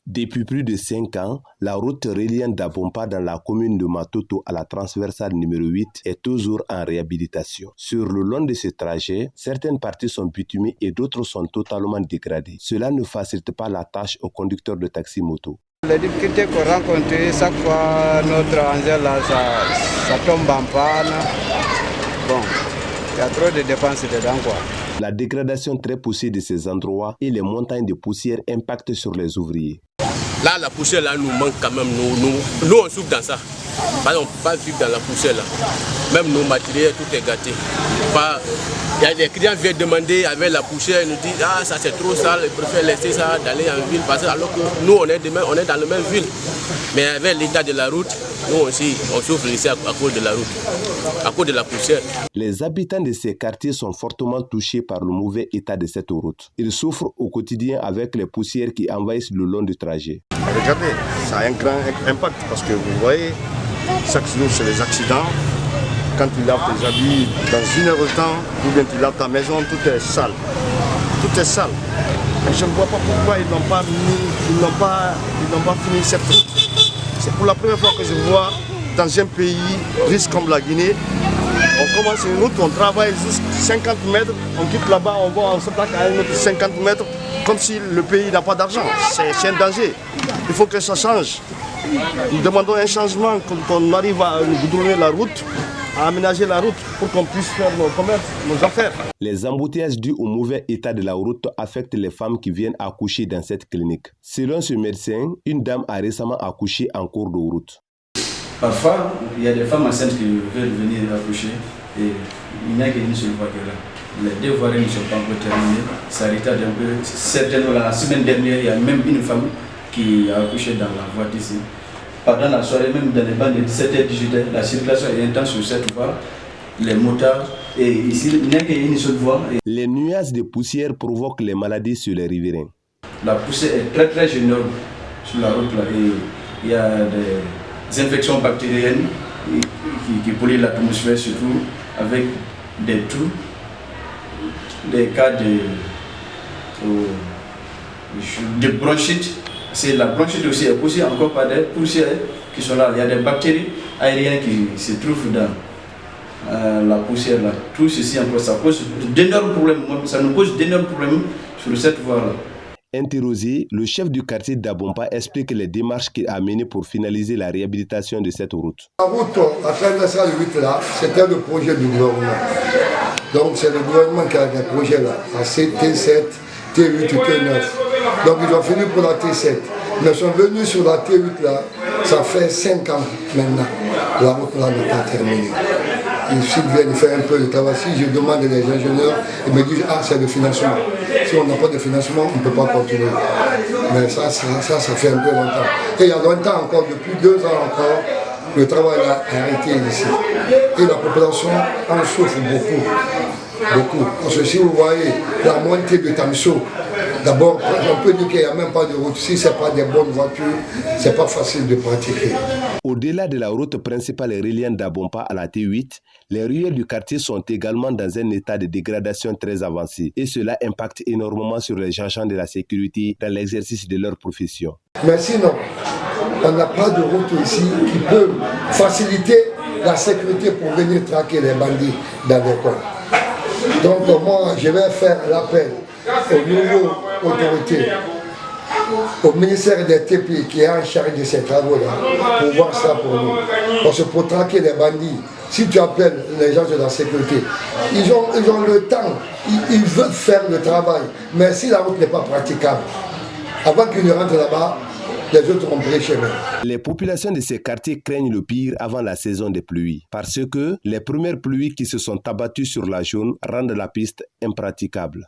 Depuis plus de 5 ans, la route reliant Dabompa dans la commune de Matoto à la transversale numéro 8 est toujours en réhabilitation. Sur le long de ce trajet, certaines parties sont bitumées et d'autres sont totalement dégradées. Cela ne facilite pas la tâche aux conducteurs de taxi-moto. Les difficultés qu'on rencontre, chaque fois notre engin là, ça tombe en panne. Bon, il y a trop de dépenses dedans quoi. La dégradation très poussée de ces endroits et les montagnes de poussière impactent sur les ouvriers. Là, la poussière là nous manque quand même. Nous on souffre dans ça. Parce qu'on ne peut pas vivre dans la poussière là. Même nos matériels, tout est gâté. Il y a des clients qui viennent demander avec la poussière, ils nous disent ah ça c'est trop sale, ils préfèrent laisser ça d'aller en ville parce que alors que nous on est dans la même ville. Mais avec l'état de la route, nous aussi on souffre ici à cause de la route, à cause de la poussière. Les habitants de ces quartiers sont fortement touchés par le mauvais état de cette route. Ils souffrent au quotidien avec les poussières qui envahissent le long du trajet. Regardez, ça a un grand impact parce que vous voyez, chaque jour c'est les accidents. Quand tu laves tes habits dans 1 heure de temps, ou bien tu laves ta maison, tout est sale. Tout est sale. Et je ne vois pas pourquoi ils n'ont pas fini cette route. C'est pour la première fois que je vois dans un pays riche comme la Guinée, on commence une route, on travaille juste 50 mètres, on quitte là-bas, on s'attaque à un autre 50 mètres, comme si le pays n'a pas d'argent. C'est un danger. Il faut que ça change. Nous demandons un changement, qu'on arrive à goudronner la route, à aménager la route pour qu'on puisse faire nos commerces, nos affaires. Les embouteillages dus au mauvais état de la route affectent les femmes qui viennent accoucher dans cette clinique. Selon ce médecin, une dame a récemment accouché en cours de route. Parfois, il y a des femmes enceintes qui veulent venir accoucher et il n'y a qu'une seule voie qui est là. Les 2 voies ne sont pas encore terminées, ça retarde un peu. Certainement, la semaine dernière, il y a même une femme qui a accouché dans la voie d'ici. Pendant la soirée, même dans les bandes de 17h, 18h, la circulation est intense sur cette voie. Les motards, et ici, il n'y a qu'une seule voie. Les nuages de poussière provoquent les maladies sur les riverains. La poussière est très très généreuse sur la route là, et il y a des infections bactériennes qui polluent l'atmosphère, surtout avec des trous, des cas de bronchite. C'est la bronchite aussi est poussée encore par des poussières qui sont là. Il y a des bactéries aériennes qui se trouvent dans la poussière là. Tout ceci encore, ça cause d'énormes problèmes. Ça nous cause d'énormes problèmes sur cette voie là. Interrogé, le chef du quartier d'Abompa explique les démarches qu'il a menées pour finaliser la réhabilitation de cette route. La route à transversale 8 là, c'était le projet du gouvernement. Donc c'est le gouvernement qui a des projets là, à T7, T8 et T9. Donc ils ont fini pour la T7. Mais ils sont venus sur la T8 là, ça fait 5 ans maintenant. La route là n'est pas terminée. S'ils viennent faire un peu de travail, si je demande des ingénieurs, ils me disent ah c'est le financement. Si on n'a pas de financement, on ne peut pas continuer. Mais ça fait un peu longtemps. Et il y a longtemps encore, depuis 2 ans encore, le travail a arrêté ici. Et la population en souffre beaucoup. Parce que si vous voyez la montée de Tamso, d'abord, on peut dire qu'il n'y a même pas de route. Si ce n'est pas des bonnes voitures, ce n'est pas facile de pratiquer. Au-delà de la route principale reliant d'Abompa à la T8, les ruelles du quartier sont également dans un état de dégradation très avancé. Et cela impacte énormément sur les agents de la sécurité dans l'exercice de leur profession. Mais sinon, on n'a pas de route ici qui peut faciliter la sécurité pour venir traquer les bandits dans les coins. Donc moi, je vais faire l'appel aux nouvelles autorités, au ministère des TP qui est en charge de ces travaux-là, pour voir ça pour nous. Parce que pour traquer les bandits, si tu appelles les gens de la sécurité, ils ont le temps, ils veulent faire le travail. Mais si la route n'est pas praticable, avant qu'ils ne rentrent là-bas, les autres ont pris chemin. Les populations de ces quartiers craignent le pire avant la saison des pluies, parce que les premières pluies qui se sont abattues sur la zone rendent la piste impraticable.